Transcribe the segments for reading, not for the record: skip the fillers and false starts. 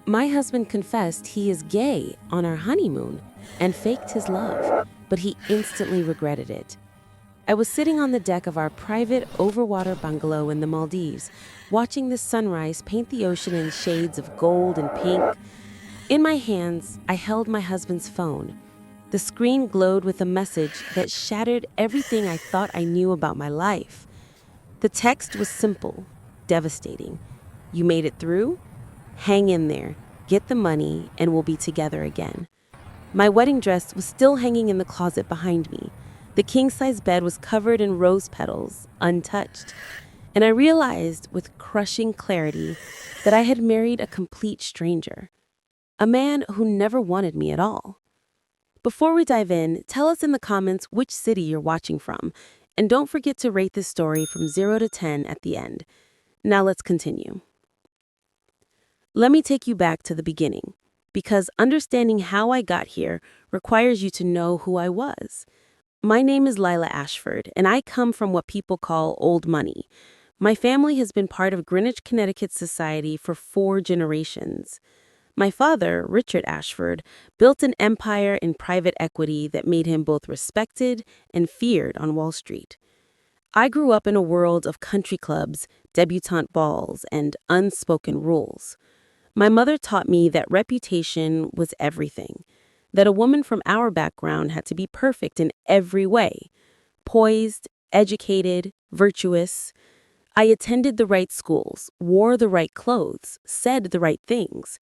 My husband confessed he is gay on our honeymoon and faked his love, but he instantly regretted it. I was sitting on the deck of our private overwater bungalow in the Maldives, watching the sunrise paint the ocean in shades of gold and pink. In my hands, I held my husband's phone. The screen glowed with a message that shattered everything I thought I knew about my life. The text was simple, devastating. You made it through? Hang in there, get the money, and we'll be together again. My wedding dress was still hanging in the closet behind me. The king-size bed was covered in rose petals, untouched. And I realized with crushing clarity that I had married a complete stranger, a man who never wanted me at all. Before we dive in, tell us in the comments which city you're watching from, and don't forget to rate this story from 0 to 10 at the end. Now let's continue. Let me take you back to the beginning, because understanding how I got here requires you to know who I was. My name is Layla Ashford, and I come from what people call old money. My family has been part of Greenwich, Connecticut society for 4 generations. My father, Richard Ashford, built an empire in private equity that made him both respected and feared on Wall Street. I grew up in a world of country clubs, debutante balls, and unspoken rules. My mother taught me that reputation was everything, that a woman from our background had to be perfect in every way, poised, educated, virtuous. I attended the right schools, wore the right clothes, said the right things.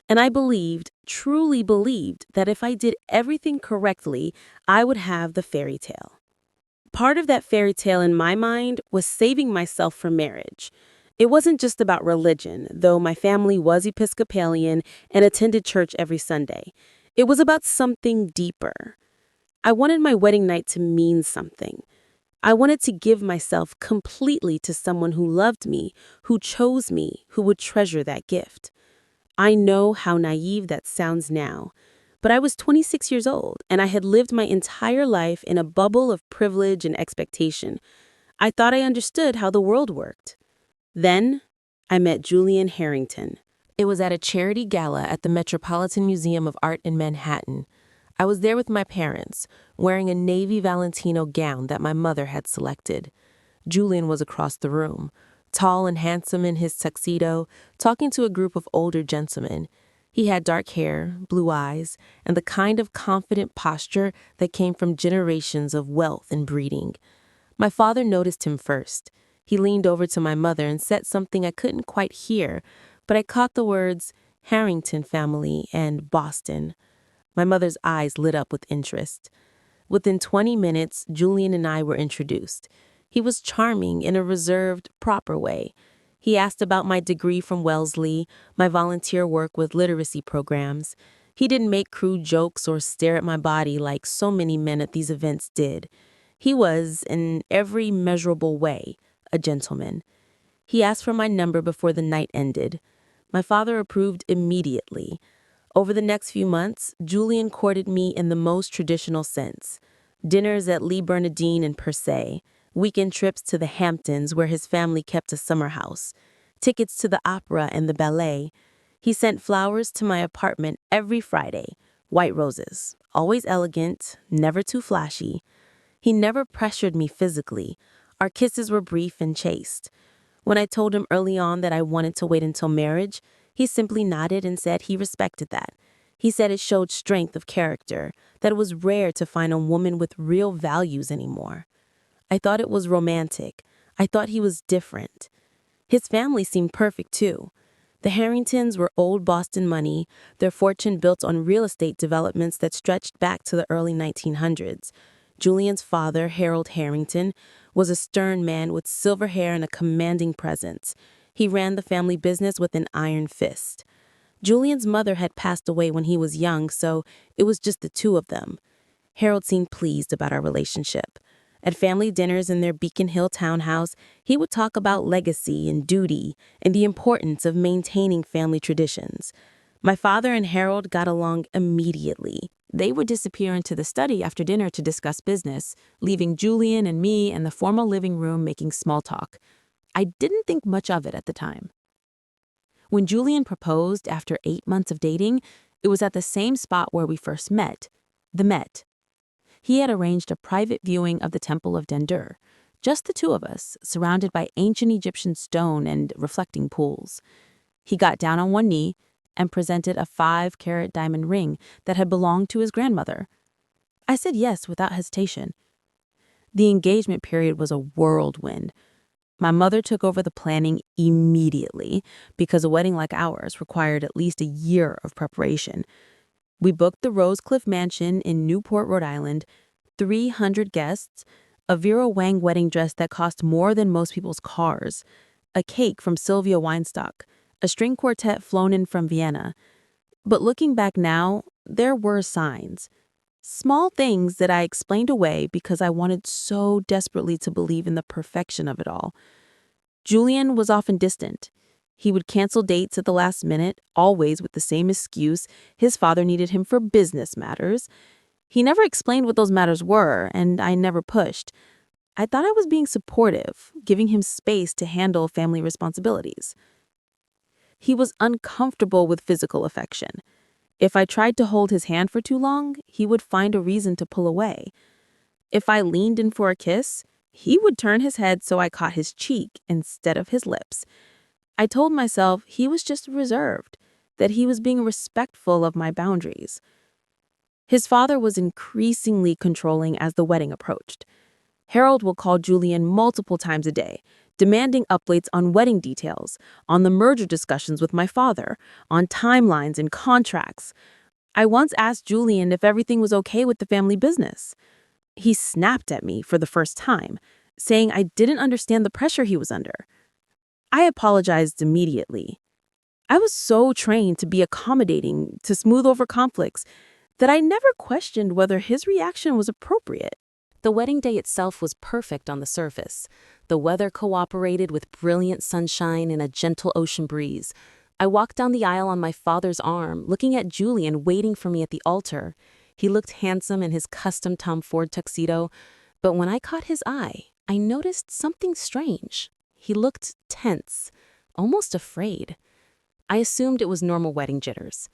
And I believed, truly believed, that if I did everything correctly, I would have the fairy tale. Part of that fairy tale in my mind was saving myself for marriage. It wasn't just about religion, though my family was Episcopalian and attended church every Sunday. It was about something deeper. I wanted my wedding night to mean something. I wanted to give myself completely to someone who loved me, who chose me, who would treasure that gift. I know how naive that sounds now, but I was 26 years old and I had lived my entire life in a bubble of privilege and expectation. I thought I understood how the world worked. Then, I met Julian Harrington. It was at a charity gala at the Metropolitan Museum of Art in Manhattan. I was there with my parents, wearing a navy Valentino gown that my mother had selected. Julian was across the room, tall and handsome in his tuxedo, talking to a group of older gentlemen. He had dark hair, blue eyes, and the kind of confident posture that came from generations of wealth and breeding. My father noticed him first. He leaned over to my mother and said something I couldn't quite hear, but I caught the words Harrington family and Boston. My mother's eyes lit up with interest. Within 20 minutes, Julian and I were introduced. He was charming in a reserved, proper way. He asked about my degree from Wellesley, my volunteer work with literacy programs. He didn't make crude jokes or stare at my body like so many men at these events did. He was, in every measurable way, a gentleman. He asked for my number before the night ended. My father approved immediately. Over the next few months, Julian courted me in the most traditional sense. Dinners at Lee Bernardine and Per Se, weekend trips to the Hamptons where his family kept a summer house, tickets to the opera and the ballet. He sent flowers to my apartment every Friday, white roses, always elegant, never too flashy. He never pressured me physically. Our kisses were brief and chaste. When I told him early on that I wanted to wait until marriage, he simply nodded and said he respected that. He said it showed strength of character, that it was rare to find a woman with real values anymore. I thought it was romantic. I thought he was different. His family seemed perfect, too. The Harringtons were old Boston money, their fortune built on real estate developments that stretched back to the early 1900s. Julian's father, Harold Harrington, was a stern man with silver hair and a commanding presence. He ran the family business with an iron fist. Julian's mother had passed away when he was young, so it was just the two of them. Harold seemed pleased about our relationship. At family dinners in their Beacon Hill townhouse, he would talk about legacy and duty and the importance of maintaining family traditions. My father and Harold got along immediately. They would disappear into the study after dinner to discuss business, leaving Julian and me in the formal living room making small talk. I didn't think much of it at the time. When Julian proposed after 8 months of dating, it was at the same spot where we first met, the Met. He had arranged a private viewing of the Temple of Dendur, just the two of us, surrounded by ancient Egyptian stone and reflecting pools. He got down on one knee and presented a 5-carat diamond ring that had belonged to his grandmother. I said yes without hesitation. The engagement period was a whirlwind. My mother took over the planning immediately because a wedding like ours required at least a year of preparation. We booked the Rosecliff Mansion in Newport, Rhode Island, 300 guests, a Vera Wang wedding dress that cost more than most people's cars, a cake from Sylvia Weinstock, a string quartet flown in from Vienna. But looking back now, there were signs. Small things that I explained away because I wanted so desperately to believe in the perfection of it all. Julian was often distant. He would cancel dates at the last minute, always with the same excuse: his father needed him for business matters. He never explained what those matters were, and I never pushed. I thought I was being supportive, giving him space to handle family responsibilities. He was uncomfortable with physical affection. If I tried to hold his hand for too long, he would find a reason to pull away. If I leaned in for a kiss, he would turn his head so I caught his cheek instead of his lips. I told myself he was just reserved, that he was being respectful of my boundaries. His father was increasingly controlling as the wedding approached. Harold will call Julian multiple times a day, demanding updates on wedding details, on the merger discussions with my father, on timelines and contracts. I once asked Julian if everything was okay with the family business. He snapped at me for the first time, saying I didn't understand the pressure he was under. I apologized immediately. I was so trained to be accommodating, to smooth over conflicts, that I never questioned whether his reaction was appropriate. The wedding day itself was perfect on the surface. The weather cooperated with brilliant sunshine and a gentle ocean breeze. I walked down the aisle on my father's arm, looking at Julian waiting for me at the altar. He looked handsome in his custom Tom Ford tuxedo, but when I caught his eye, I noticed something strange. He looked tense, almost afraid. I assumed it was normal wedding jitters.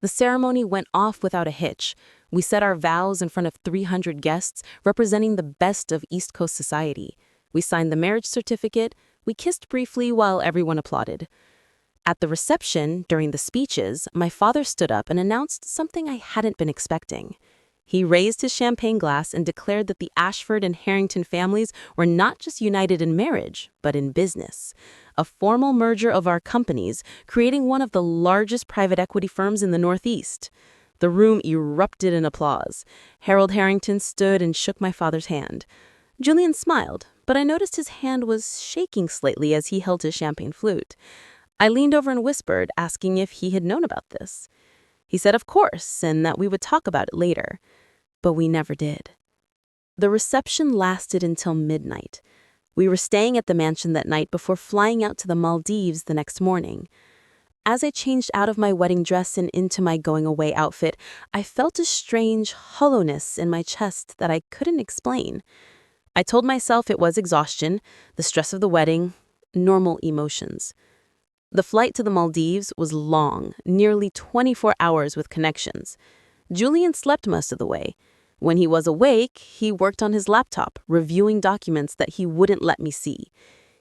The ceremony went off without a hitch. We said our vows in front of 300 guests, representing the best of East Coast society. We signed the marriage certificate. We kissed briefly while everyone applauded. At the reception, during the speeches, my father stood up and announced something I hadn't been expecting. He raised his champagne glass and declared that the Ashford and Harrington families were not just united in marriage, but in business. A formal merger of our companies, creating one of the largest private equity firms in the Northeast. The room erupted in applause. Harold Harrington stood and shook my father's hand. Julian smiled, but I noticed his hand was shaking slightly as he held his champagne flute. I leaned over and whispered, asking if he had known about this. He said of course, and that we would talk about it later. But we never did. The reception lasted until midnight. We were staying at the mansion that night before flying out to the Maldives the next morning. As I changed out of my wedding dress and into my going-away outfit, I felt a strange hollowness in my chest that I couldn't explain. I told myself it was exhaustion, the stress of the wedding, normal emotions. The flight to the Maldives was long, nearly 24 hours with connections. Julian slept most of the way. When he was awake, he worked on his laptop, reviewing documents that he wouldn't let me see.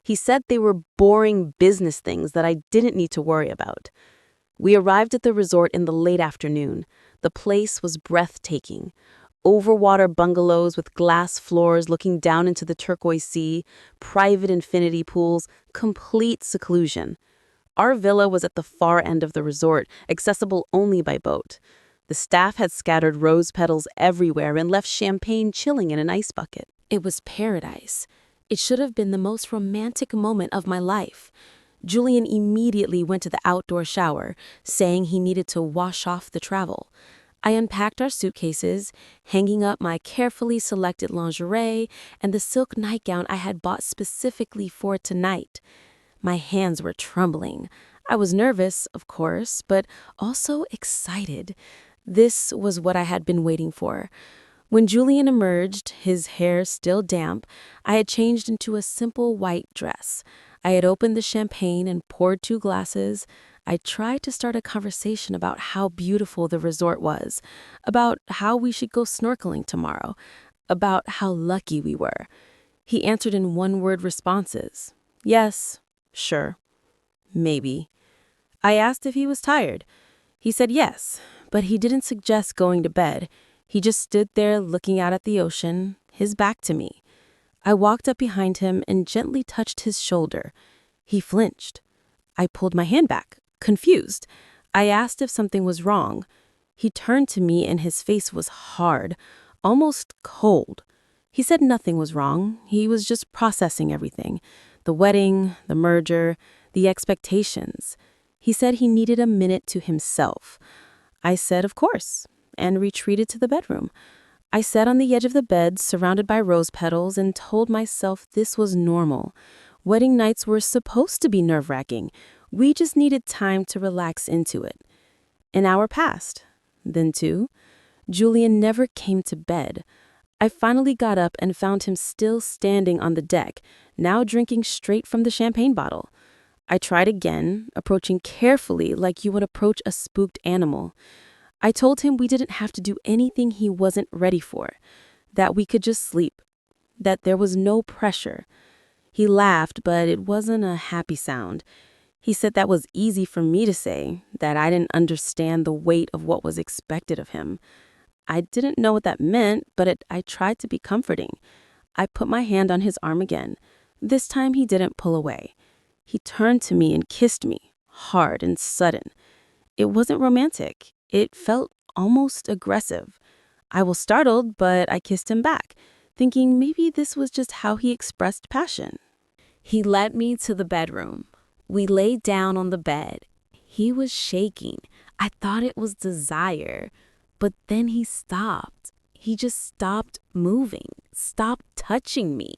He said they were boring business things that I didn't need to worry about. We arrived at the resort in the late afternoon. The place was breathtaking. Overwater bungalows with glass floors looking down into the turquoise sea, private infinity pools, complete seclusion. Our villa was at the far end of the resort, accessible only by boat. The staff had scattered rose petals everywhere and left champagne chilling in an ice bucket. It was paradise. It should have been the most romantic moment of my life. Julian immediately went to the outdoor shower, saying he needed to wash off the travel. I unpacked our suitcases, hanging up my carefully selected lingerie and the silk nightgown I had bought specifically for tonight. My hands were trembling. I was nervous, of course, but also excited. This was what I had been waiting for. When Julian emerged, his hair still damp, I had changed into a simple white dress. I had opened the champagne and poured 2 glasses. I tried to start a conversation about how beautiful the resort was, about how we should go snorkeling tomorrow, about how lucky we were. He answered in one-word responses. Yes, sure, maybe. I asked if he was tired. He said yes, but he didn't suggest going to bed. He just stood there looking out at the ocean, his back to me. I walked up behind him and gently touched his shoulder. He flinched. I pulled my hand back, confused. I asked if something was wrong. He turned to me and his face was hard, almost cold. He said nothing was wrong. He was just processing everything. The wedding, the merger, the expectations. He said he needed a minute to himself. I said, of course, and retreated to the bedroom. I sat on the edge of the bed, surrounded by rose petals, and told myself this was normal. Wedding nights were supposed to be nerve-wracking. We just needed time to relax into it. An hour passed, then 2. Julian never came to bed. I finally got up and found him still standing on the deck, now drinking straight from the champagne bottle. I tried again, approaching carefully like you would approach a spooked animal. I told him we didn't have to do anything he wasn't ready for, that we could just sleep, that there was no pressure. He laughed, but it wasn't a happy sound. He said that was easy for me to say, that I didn't understand the weight of what was expected of him. I didn't know what that meant, but I tried to be comforting. I put my hand on his arm again. This time he didn't pull away. He turned to me and kissed me, hard and sudden. It wasn't romantic. It felt almost aggressive. I was startled, but I kissed him back, thinking maybe this was just how he expressed passion. He led me to the bedroom. We lay down on the bed. He was shaking. I thought it was desire. But then he stopped. He just stopped moving, stopped touching me.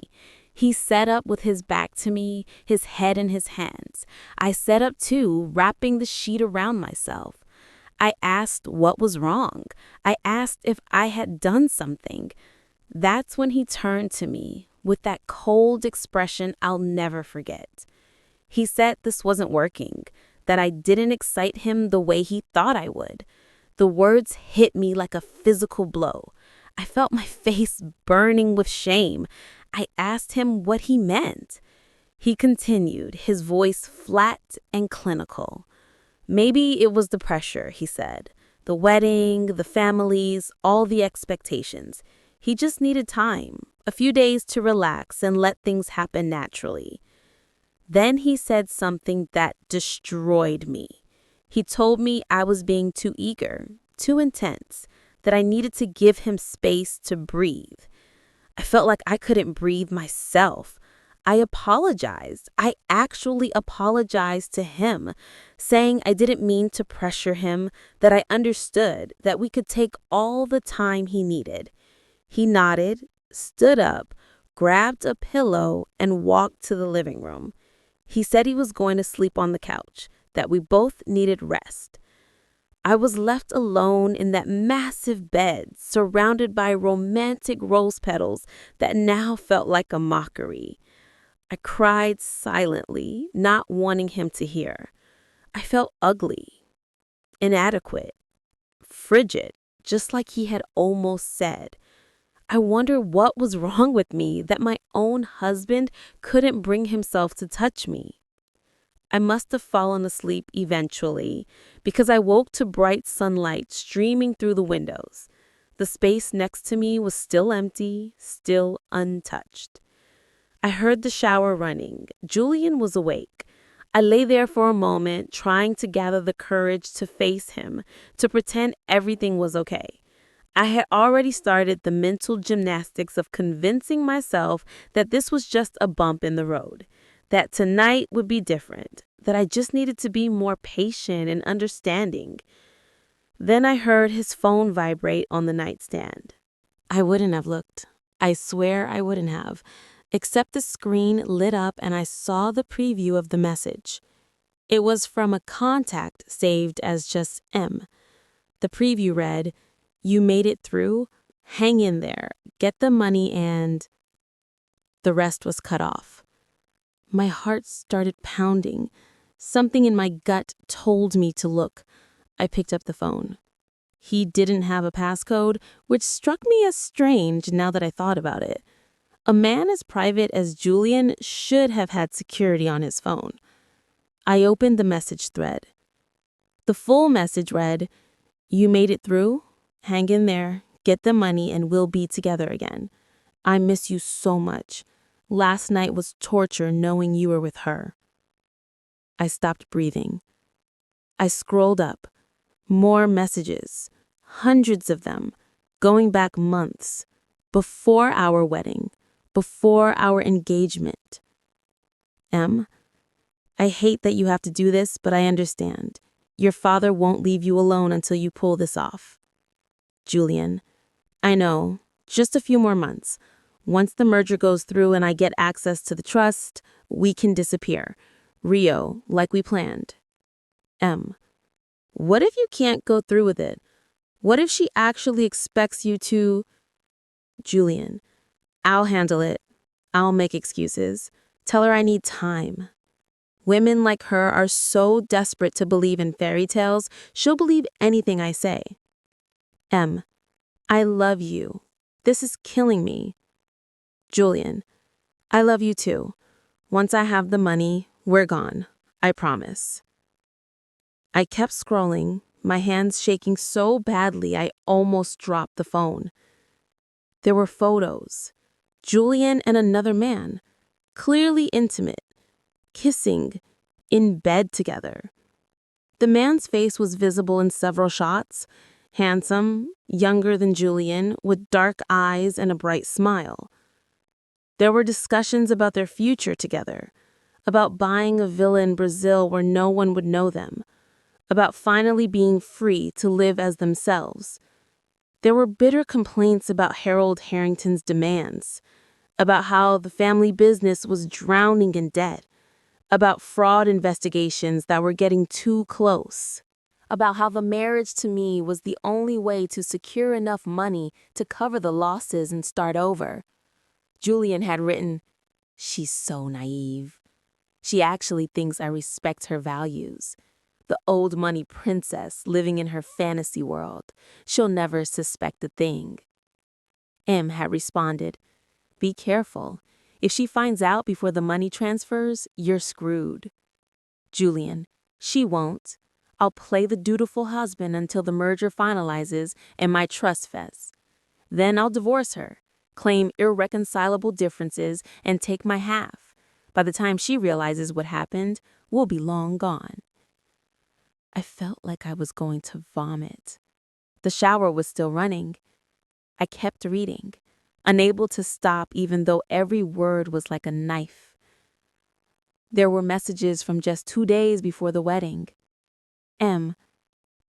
He sat up with his back to me, his head in his hands. I sat up too, wrapping the sheet around myself. I asked what was wrong. I asked if I had done something. That's when he turned to me with that cold expression I'll never forget. He said this wasn't working, that I didn't excite him the way he thought I would. The words hit me like a physical blow. I felt my face burning with shame. I asked him what he meant. He continued, his voice flat and clinical. Maybe it was the pressure, he said. The wedding, the families, all the expectations. He just needed time, a few days to relax and let things happen naturally. Then he said something that destroyed me. He told me I was being too eager, too intense, that I needed to give him space to breathe. I felt like I couldn't breathe myself. I apologized. I actually apologized to him, saying I didn't mean to pressure him, that I understood that we could take all the time he needed. He nodded, stood up, grabbed a pillow, and walked to the living room. He said he was going to sleep on the couch, that we both needed rest. I was left alone in that massive bed, surrounded by romantic rose petals that now felt like a mockery. I cried silently, not wanting him to hear. I felt ugly, inadequate, frigid, just like he had almost said. I wondered what was wrong with me that my own husband couldn't bring himself to touch me. I must have fallen asleep eventually because I woke to bright sunlight streaming through the windows. The space next to me was still empty, still untouched. I heard the shower running. Julian was awake. I lay there for a moment, trying to gather the courage to face him, to pretend everything was okay. I had already started the mental gymnastics of convincing myself that this was just a bump in the road, that tonight would be different, that I just needed to be more patient and understanding. Then I heard his phone vibrate on the nightstand. I wouldn't have looked. I swear I wouldn't have, except the screen lit up and I saw the preview of the message. It was from a contact saved as just M. The preview read, "You made it through? Hang in there. Get the money and..." The rest was cut off. My heart started pounding. Something in my gut told me to look. I picked up the phone. He didn't have a passcode, which struck me as strange now that I thought about it. A man as private as Julian should have had security on his phone. I opened the message thread. The full message read, "You made it through? Hang in there, get the money, and we'll be together again. I miss you so much. Last night was torture knowing you were with her." I stopped breathing. I scrolled up. More messages. Hundreds of them. Going back months. Before our wedding. Before our engagement. M, I hate that you have to do this, but I understand. Your father won't leave you alone until you pull this off. Julian, I know. Just a few more months. Once the merger goes through and I get access to the trust, we can disappear. Rio, like we planned. M, what if you can't go through with it? What if she actually expects you to... Julian, I'll handle it. I'll make excuses. Tell her I need time. Women like her are so desperate to believe in fairy tales, she'll believe anything I say. M, I love you. This is killing me. Julian, I love you too. Once I have the money, we're gone. I promise. I kept scrolling, my hands shaking so badly I almost dropped the phone. There were photos. Julian and another man, clearly intimate, kissing, in bed together. The man's face was visible in several shots, handsome, younger than Julian, with dark eyes and a bright smile. There were discussions about their future together, about buying a villa in Brazil where no one would know them, about finally being free to live as themselves. There were bitter complaints about Harold Harrington's demands, about how the family business was drowning in debt, about fraud investigations that were getting too close, about how the marriage to me was the only way to secure enough money to cover the losses and start over. Julian had written, "She's so naive. She actually thinks I respect her values. The old money princess living in her fantasy world. She'll never suspect a thing." M had responded, "Be careful. If she finds out before the money transfers, you're screwed." Julian, "She won't. I'll play the dutiful husband until the merger finalizes and my trust vests. Then I'll divorce her, claim irreconcilable differences, and take my half. By the time she realizes what happened, we'll be long gone." I felt like I was going to vomit. The shower was still running. I kept reading, unable to stop even though every word was like a knife. There were messages from just 2 days before the wedding. M,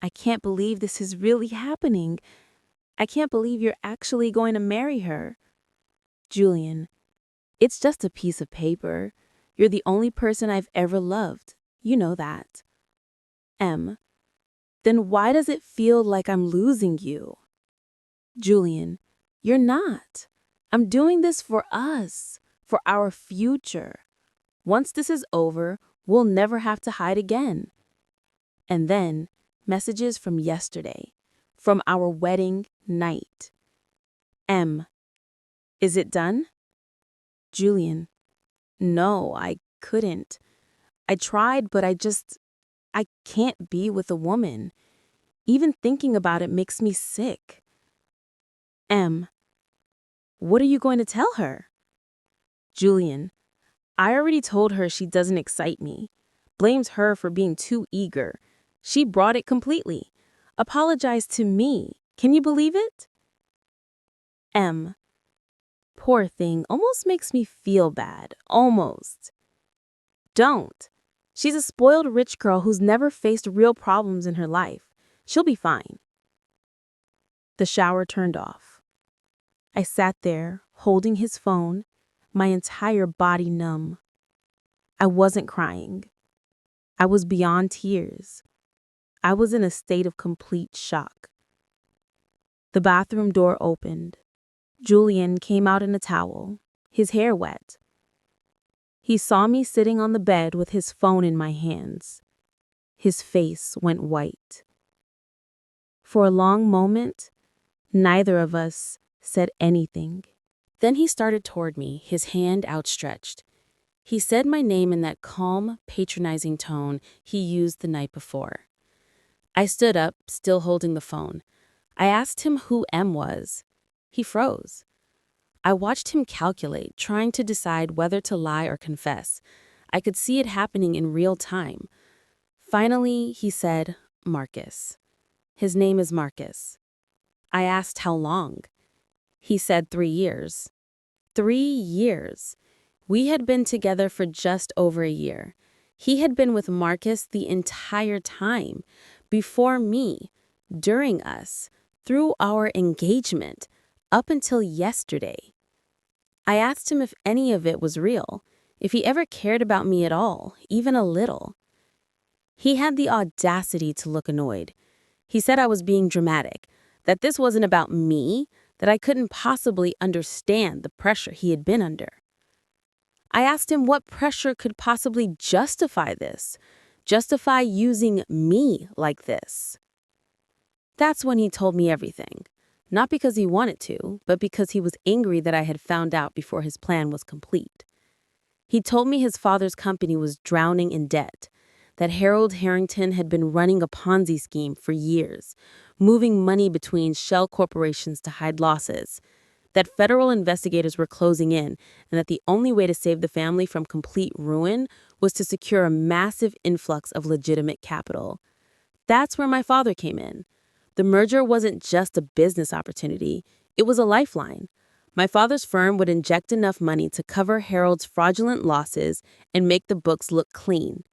I can't believe this is really happening. I can't believe you're actually going to marry her. Julian, it's just a piece of paper. You're the only person I've ever loved. You know that. M, then why does it feel like I'm losing you? Julian, you're not. I'm doing this for us, for our future. Once this is over, we'll never have to hide again. And then, messages from yesterday, from our wedding night. M, is it done? Julian, no, I couldn't. I tried, but I can't be with a woman. Even thinking about it makes me sick. M, what are you going to tell her? Julian, I already told her she doesn't excite me. Blames her for being too eager. She brought it completely. Apologized to me. Can you believe it? M, poor thing, almost makes me feel bad. Almost. Don't. She's a spoiled rich girl who's never faced real problems in her life. She'll be fine. The shower turned off. I sat there, holding his phone, my entire body numb. I wasn't crying. I was beyond tears. I was in a state of complete shock. The bathroom door opened. Julian came out in a towel, his hair wet. He saw me sitting on the bed with his phone in my hands. His face went white. For a long moment, neither of us said anything. Then he started toward me, his hand outstretched. He said my name in that calm, patronizing tone he used the night before. I stood up, still holding the phone. I asked him who M was. He froze. I watched him calculate, trying to decide whether to lie or confess. I could see it happening in real time. Finally, he said, Marcus. His name is Marcus. I asked how long. He said 3 years. 3 years. We had been together for just over a year. He had been with Marcus the entire time, before me, during us, through our engagement, up until yesterday. I asked him if any of it was real, if he ever cared about me at all, even a little. He had the audacity to look annoyed. He said I was being dramatic, that this wasn't about me, that I couldn't possibly understand the pressure he had been under. I asked him what pressure could possibly justify this, justify using me like this. That's when he told me everything. Not because he wanted to, but because he was angry that I had found out before his plan was complete. He told me his father's company was drowning in debt, that Harold Harrington had been running a Ponzi scheme for years, moving money between shell corporations to hide losses, that federal investigators were closing in, and that the only way to save the family from complete ruin was to secure a massive influx of legitimate capital. That's where my father came in. The merger wasn't just a business opportunity, it was a lifeline. My father's firm would inject enough money to cover Harold's fraudulent losses and make the books look clean.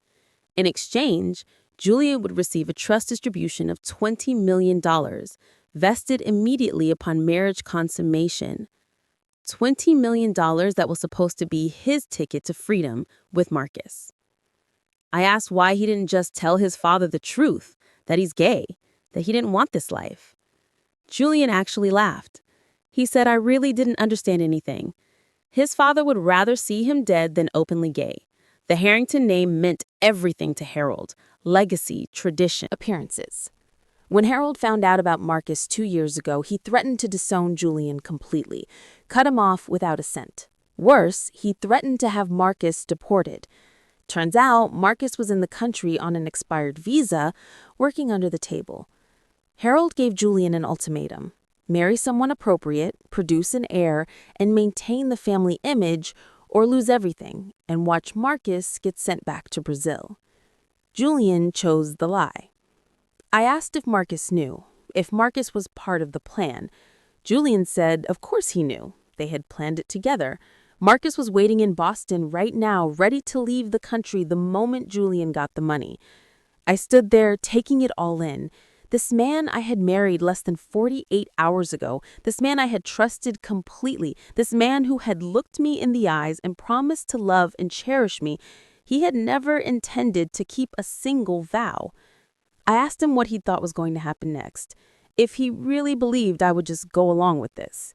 In exchange, Julia would receive a trust distribution of $20 million, vested immediately upon marriage consummation. $20 million that was supposed to be his ticket to freedom with Marcus. I asked why he didn't just tell his father the truth, that he's gay, that he didn't want this life. Julian actually laughed. He said I really didn't understand anything. His father would rather see him dead than openly gay. The Harrington name meant everything to Harold: legacy, tradition, appearances. When Harold found out about Marcus 2 years ago, he threatened to disown Julian completely, cut him off without a cent. Worse, he threatened to have Marcus deported. Turns out, Marcus was in the country on an expired visa, working under the table. Harold gave Julian an ultimatum: marry someone appropriate, produce an heir, and maintain the family image, or lose everything, and watch Marcus get sent back to Brazil. Julian chose the lie. I asked if Marcus knew, if Marcus was part of the plan. Julian said of course he knew. They had planned it together. Marcus was waiting in Boston right now, ready to leave the country the moment Julian got the money. I stood there, taking it all in. This man I had married less than 48 hours ago, this man I had trusted completely, this man who had looked me in the eyes and promised to love and cherish me, he had never intended to keep a single vow. I asked him what he thought was going to happen next, if he really believed I would just go along with this.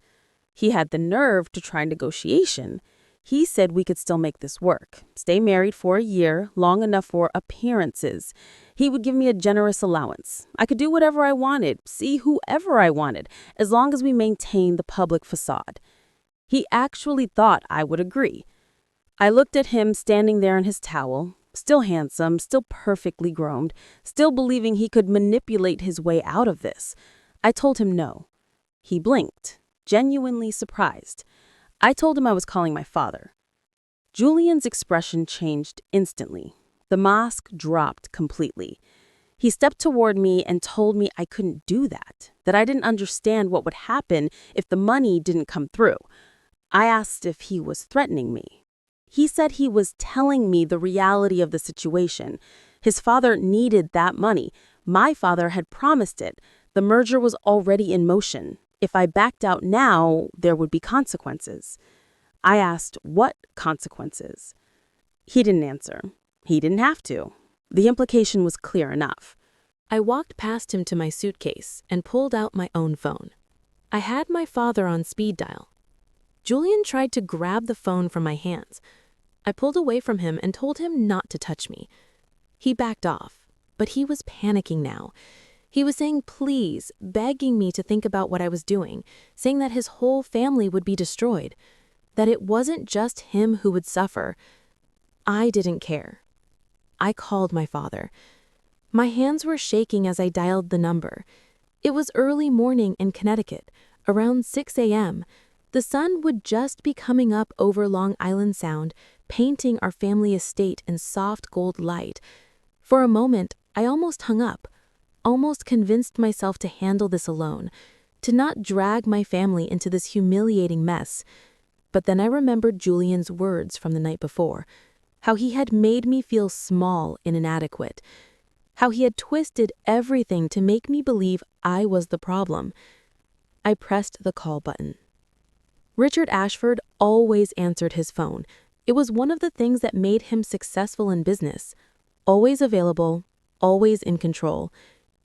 He had the nerve to try negotiation. He said we could still make this work, stay married for a year, long enough for appearances. He would give me a generous allowance. I could do whatever I wanted, see whoever I wanted, as long as we maintained the public facade. He actually thought I would agree. I looked at him standing there in his towel, still handsome, still perfectly groomed, still believing he could manipulate his way out of this. I told him no. He blinked, genuinely surprised. I told him I was calling my father. Julian's expression changed instantly. The mask dropped completely. He stepped toward me and told me I couldn't do that I didn't understand what would happen if the money didn't come through. I asked if he was threatening me. He said he was telling me the reality of the situation. His father needed that money. My father had promised it. The merger was already in motion. If I backed out now, there would be consequences. I asked what consequences. He didn't answer. He didn't have to. The implication was clear enough. I walked past him to my suitcase and pulled out my own phone. I had my father on speed dial. Julian tried to grab the phone from my hands. I pulled away from him and told him not to touch me. He backed off, but he was panicking now. He was saying please, begging me to think about what I was doing, saying that his whole family would be destroyed, that it wasn't just him who would suffer. I didn't care. I called my father. My hands were shaking as I dialed the number. It was early morning in Connecticut, around 6 a.m. The sun would just be coming up over Long Island Sound, painting our family estate in soft gold light. For a moment, I almost hung up, almost convinced myself to handle this alone, to not drag my family into this humiliating mess. But then I remembered Julian's words from the night before, how he had made me feel small and inadequate, how he had twisted everything to make me believe I was the problem. I pressed the call button. Richard Ashford always answered his phone. It was one of the things that made him successful in business. Always available, always in control.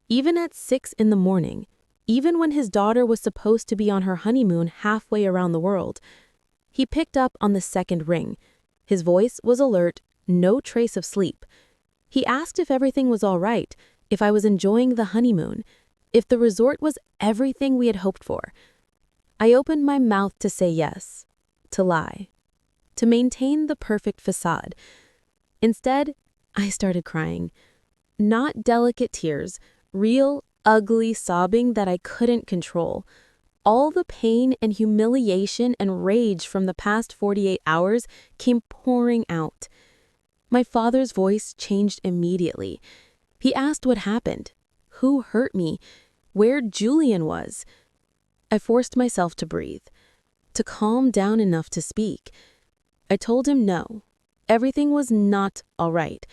Even at 6 in the morning, even when his daughter was supposed to be on her honeymoon halfway around the world. He picked up on the second ring. His voice was alert, no trace of sleep. He asked if everything was all right, if I was enjoying the honeymoon, if the resort was everything we had hoped for. I opened my mouth to say yes, to lie, to maintain the perfect facade. Instead, I started crying. Not delicate tears, real, ugly sobbing that I couldn't control. All the pain and humiliation and rage from the past 48 hours came pouring out. My father's voice changed immediately. He asked what happened, who hurt me, where Julian was. I forced myself to breathe, to calm down enough to speak. I told him no, everything was not all right.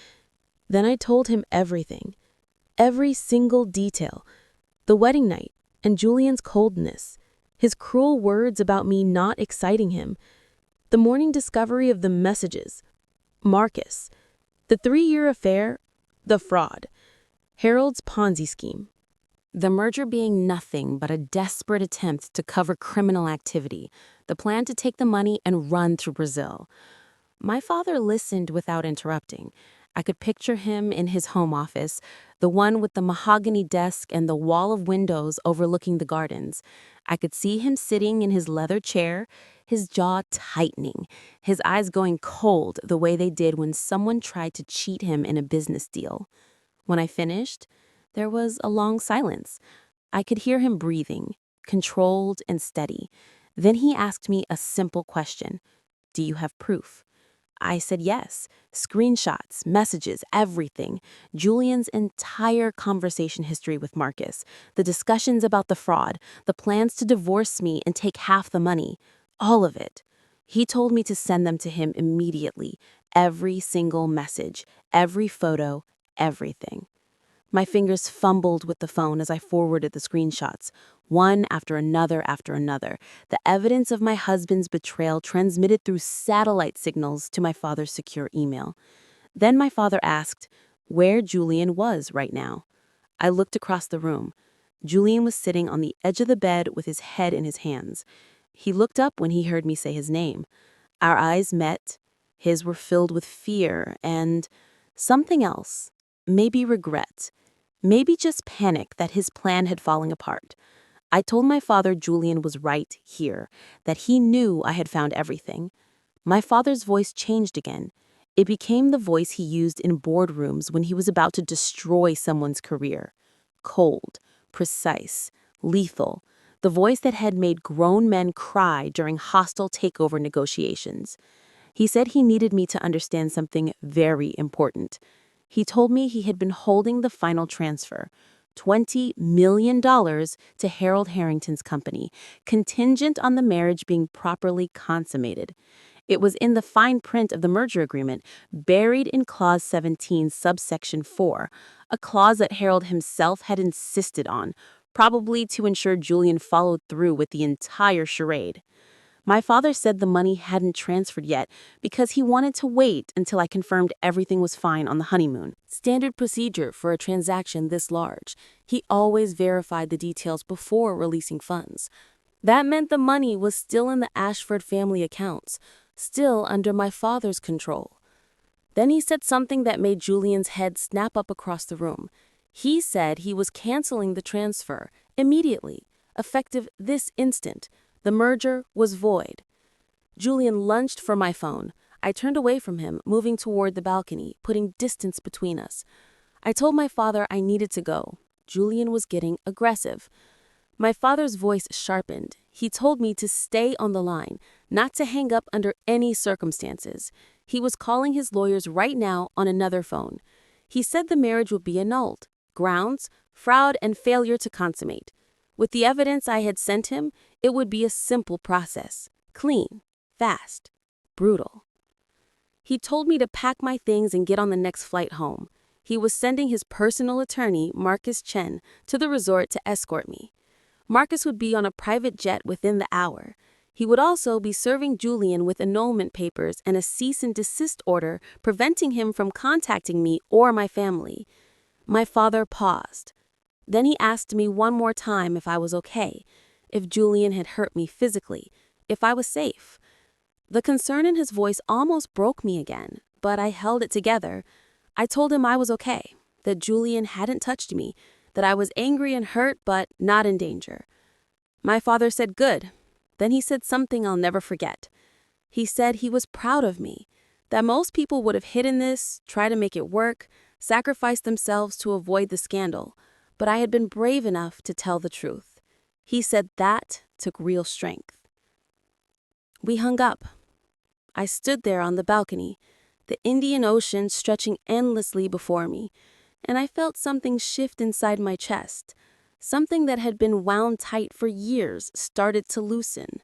Then I told him everything, every single detail. The wedding night and Julian's coldness, his cruel words about me not exciting him, the morning discovery of the messages, Marcus, the 3-year affair, the fraud, Harold's Ponzi scheme. The merger being nothing but a desperate attempt to cover criminal activity, the plan to take the money and run through Brazil. My father listened without interrupting. I could picture him in his home office, the one with the mahogany desk and the wall of windows overlooking the gardens. I could see him sitting in his leather chair, his jaw tightening, his eyes going cold the way they did when someone tried to cheat him in a business deal. When I finished, there was a long silence. I could hear him breathing, controlled and steady. Then he asked me a simple question. Do you have proof? I said yes. Screenshots, messages, everything. Julian's entire conversation history with Marcus, the discussions about the fraud, the plans to divorce me and take half the money, all of it. He told me to send them to him immediately. Every single message, every photo, everything. My fingers fumbled with the phone as I forwarded the screenshots, one after another, the evidence of my husband's betrayal transmitted through satellite signals to my father's secure email. Then my father asked where Julian was right now. I looked across the room. Julian was sitting on the edge of the bed with his head in his hands. He looked up when he heard me say his name. Our eyes met. His were filled with fear and something else, maybe regret. Maybe just panic that his plan had fallen apart. I told my father Julian was right here, that he knew I had found everything. My father's voice changed again. It became the voice he used in boardrooms when he was about to destroy someone's career. Cold, precise, lethal. The voice that had made grown men cry during hostile takeover negotiations. He said he needed me to understand something very important. He told me he had been holding the final transfer, $20 million to Harold Harrington's company, contingent on the marriage being properly consummated. It was in the fine print of the merger agreement, buried in Clause 17, subsection 4, a clause that Harold himself had insisted on, probably to ensure Julian followed through with the entire charade. My father said the money hadn't transferred yet because he wanted to wait until I confirmed everything was fine on the honeymoon. Standard procedure for a transaction this large. He always verified the details before releasing funds. That meant the money was still in the Ashford family accounts. still under my father's control. Then he said something that made Julian's head snap up across the room. He said he was canceling the transfer immediately, effective this instant. The merger was void. Julian lunged for my phone. I turned away from him, moving toward the balcony, putting distance between us. I told my father I needed to go. Julian was getting aggressive. My father's voice sharpened. He told me to stay on the line, not to hang up under any circumstances. He was calling his lawyers right now on another phone. He said the marriage would be annulled. Grounds, fraud, and failure to consummate. With the evidence I had sent him, it would be a simple process. Clean, fast, brutal. He told me to pack my things and get on the next flight home. He was sending his personal attorney, Marcus Chen, to the resort to escort me. Marcus would be on a private jet within the hour. He would also be serving Julian with annulment papers and a cease and desist order preventing him from contacting me or my family. My father paused. Then he asked me one more time if I was okay, if Julian had hurt me physically, if I was safe. The concern in his voice almost broke me again, but I held it together. I told him I was okay, that Julian hadn't touched me, that I was angry and hurt but not in danger. My father said good. Then he said something I'll never forget. He said he was proud of me, that most people would have hidden this, tried to make it work, sacrificed themselves to avoid the scandal, but I had been brave enough to tell the truth. He said that took real strength. We hung up. I stood there on the balcony, the Indian Ocean stretching endlessly before me, and I felt something shift inside my chest. Something that had been wound tight for years started to loosen.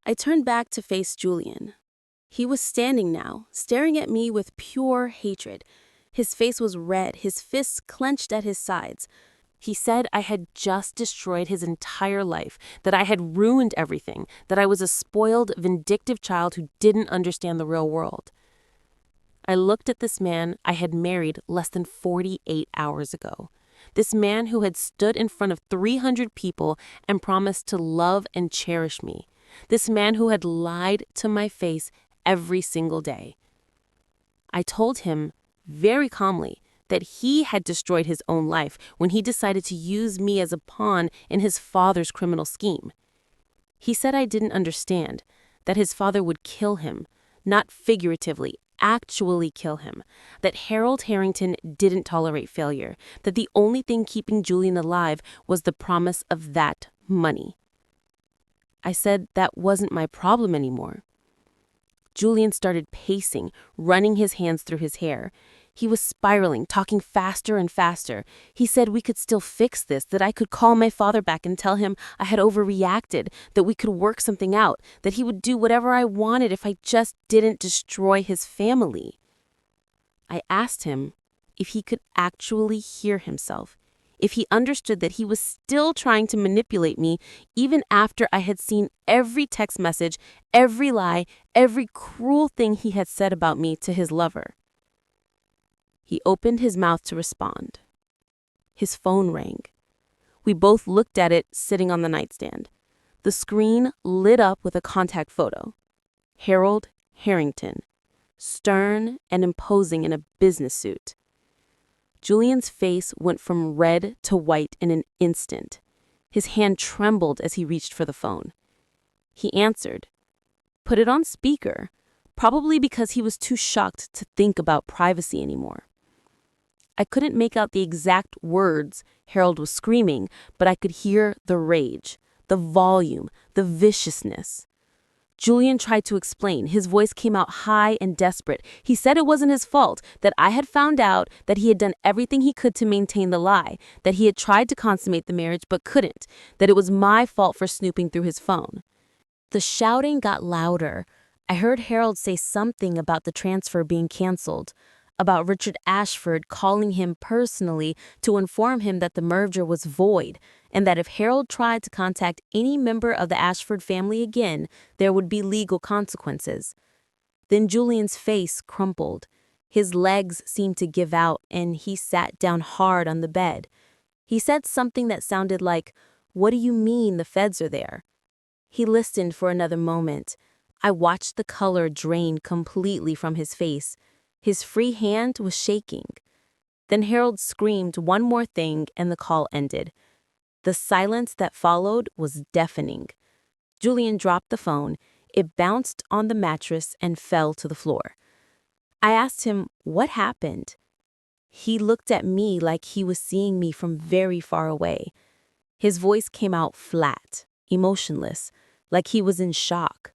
I turned back to face Julian. He was standing now, staring at me with pure hatred. His face was red, his fists clenched at his sides. He said I had just destroyed his entire life, that I had ruined everything, that I was a spoiled, vindictive child who didn't understand the real world. I looked at this man I had married less than 48 hours ago. This man who had stood in front of 300 people and promised to love and cherish me. This man who had lied to my face every single day. I told him very calmly that he had destroyed his own life when he decided to use me as a pawn in his father's criminal scheme. He said I didn't understand, that his father would kill him, not figuratively, actually kill him, that Harold Harrington didn't tolerate failure, that the only thing keeping Julian alive was the promise of that money. I said that wasn't my problem anymore. Julian started pacing, running his hands through his hair. He was spiraling, talking faster and faster. He said we could still fix this, that I could call my father back and tell him I had overreacted, that we could work something out, that he would do whatever I wanted if I just didn't destroy his family. I asked him if he could actually hear himself, if he understood that he was still trying to manipulate me even after I had seen every text message, every lie, every cruel thing he had said about me to his lover. He opened his mouth to respond. His phone rang. We both looked at it sitting on the nightstand. The screen lit up with a contact photo. Harold Harrington, stern and imposing in a business suit. Julian's face went from red to white in an instant. His hand trembled as he reached for the phone. He answered, put it on speaker, probably because he was too shocked to think about privacy anymore. I couldn't make out the exact words Harold was screaming, but I could hear the rage, the volume, the viciousness. Julian tried to explain. His voice came out high and desperate. He said it wasn't his fault, that I had found out, that he had done everything he could to maintain the lie, that he had tried to consummate the marriage but couldn't, that it was my fault for snooping through his phone. The shouting got louder. I heard Harold say something about the transfer being canceled, about Richard Ashford calling him personally to inform him that the merger was void, and that if Harold tried to contact any member of the Ashford family again, there would be legal consequences. Then Julian's face crumpled. His legs seemed to give out, and he sat down hard on the bed. He said something that sounded like, "What do you mean the feds are there?" He listened for another moment. I watched the color drain completely from his face. His free hand was shaking. Then Harold screamed one more thing and the call ended. The silence that followed was deafening. Julian dropped the phone. It bounced on the mattress and fell to the floor. I asked him what happened. He looked at me like he was seeing me from very far away. His voice came out flat, emotionless, like he was in shock.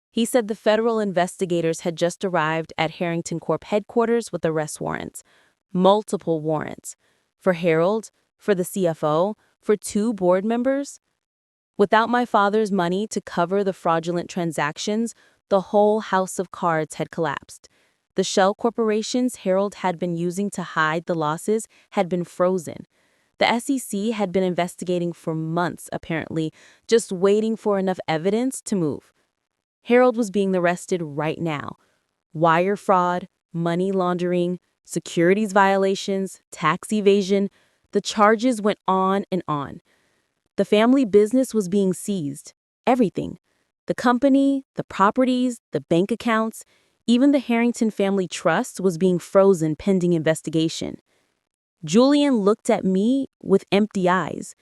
He said the federal investigators had just arrived at Harrington Corp headquarters with arrest warrants. Multiple warrants. For Harold, for the CFO, for 2 board members. Without my father's money to cover the fraudulent transactions, the whole house of cards had collapsed. The shell corporations Harold had been using to hide the losses had been frozen. The SEC had been investigating for months, apparently, just waiting for enough evidence to move. Harold was being arrested right now. Wire fraud, money laundering, securities violations, tax evasion. The charges went on and on. The family business was being seized. Everything. The company, the properties, the bank accounts, even the Harrington Family Trust was being frozen pending investigation. Julian looked at me with empty eyes.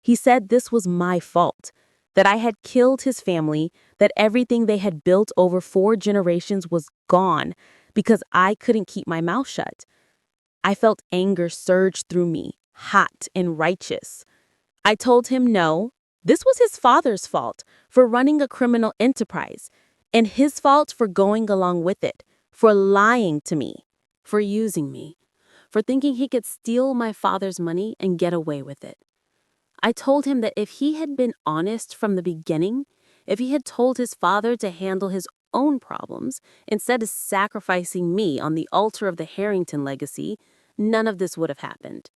He said this was my fault, that I had killed his family, that everything they had built over 4 generations was gone because I couldn't keep my mouth shut. I felt anger surge through me, hot and righteous. I told him no, this was his father's fault for running a criminal enterprise, and his fault for going along with it, for lying to me, for using me, for thinking he could steal my father's money and get away with it. I told him that if he had been honest from the beginning, if he had told his father to handle his own problems instead of sacrificing me on the altar of the Harrington legacy, none of this would have happened.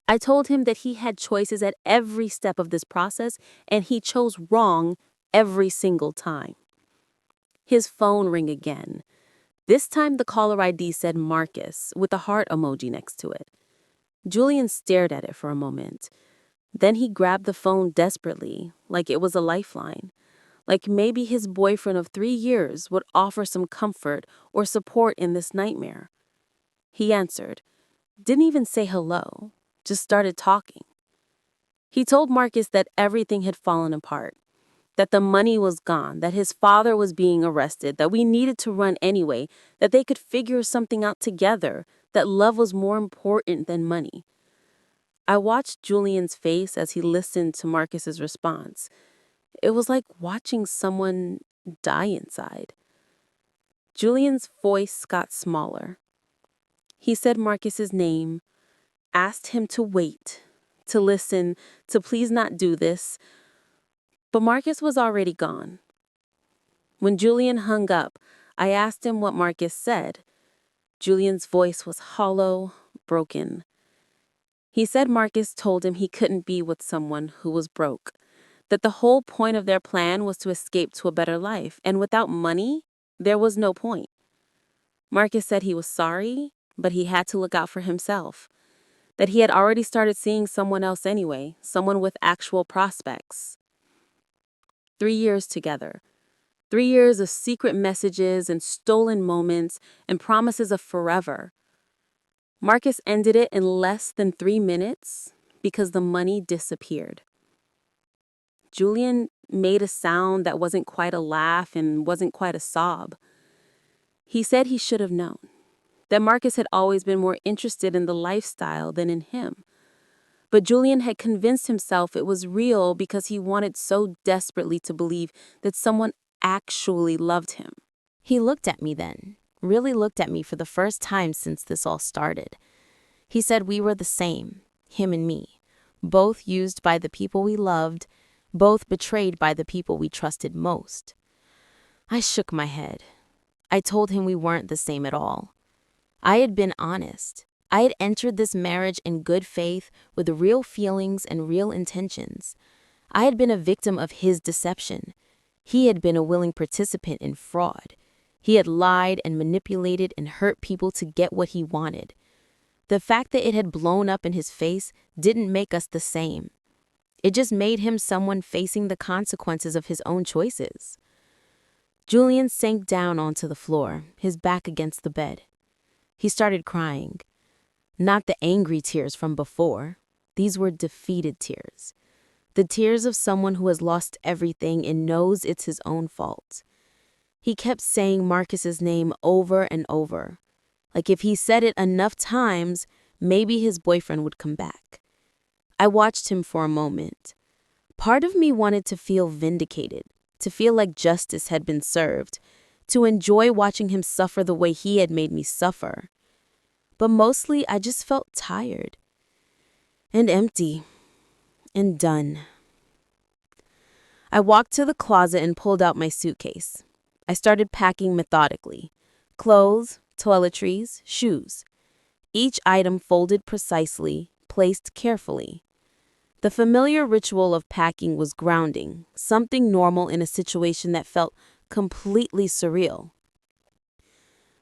I told him that he had choices at every step of this process, and he chose wrong every single time. His phone rang again. This time the caller ID said Marcus with a heart emoji next to it. Julian stared at it for a moment. Then he grabbed the phone desperately, like it was a lifeline. Like maybe his boyfriend of 3 years would offer some comfort or support in this nightmare. He answered, didn't even say hello, just started talking. He told Marcus that everything had fallen apart, that the money was gone, that his father was being arrested, that we needed to run anyway, that they could figure something out together, that love was more important than money. I watched Julian's face as he listened to Marcus's response. It was like watching someone die inside. Julian's voice got smaller. He said Marcus's name, asked him to wait, to listen, to please not do this. But Marcus was already gone. When Julian hung up, I asked him what Marcus said. Julian's voice was hollow, broken. He said Marcus told him he couldn't be with someone who was broke, that the whole point of their plan was to escape to a better life, and without money, there was no point. Marcus said he was sorry, but he had to look out for himself, that he had already started seeing someone else anyway, someone with actual prospects. 3 years together. 3 years of secret messages and stolen moments and promises of forever. Marcus ended it in less than 3 minutes because the money disappeared. Julian made a sound that wasn't quite a laugh and wasn't quite a sob. He said he should have known, that Marcus had always been more interested in the lifestyle than in him. But Julian had convinced himself it was real because he wanted so desperately to believe that someone actually loved him. He looked at me then, really looked at me for the first time since this all started. He said we were the same, him and me, both used by the people we loved, both betrayed by the people we trusted most. I shook my head. I told him we weren't the same at all. I had been honest. I had entered this marriage in good faith with real feelings and real intentions. I had been a victim of his deception. He had been a willing participant in fraud. He had lied and manipulated and hurt people to get what he wanted. The fact that it had blown up in his face didn't make us the same. It just made him someone facing the consequences of his own choices. Julian sank down onto the floor, his back against the bed. He started crying. Not the angry tears from before. These were defeated tears. The tears of someone who has lost everything and knows it's his own fault. He kept saying Marcus's name over and over. Like if he said it enough times, maybe his boyfriend would come back. I watched him for a moment. Part of me wanted to feel vindicated, to feel like justice had been served, to enjoy watching him suffer the way he had made me suffer. But mostly I just felt tired and empty and done. I walked to the closet and pulled out my suitcase. I started packing methodically. Clothes, toiletries, shoes. Each item folded precisely, placed carefully. The familiar ritual of packing was grounding, something normal in a situation that felt completely surreal.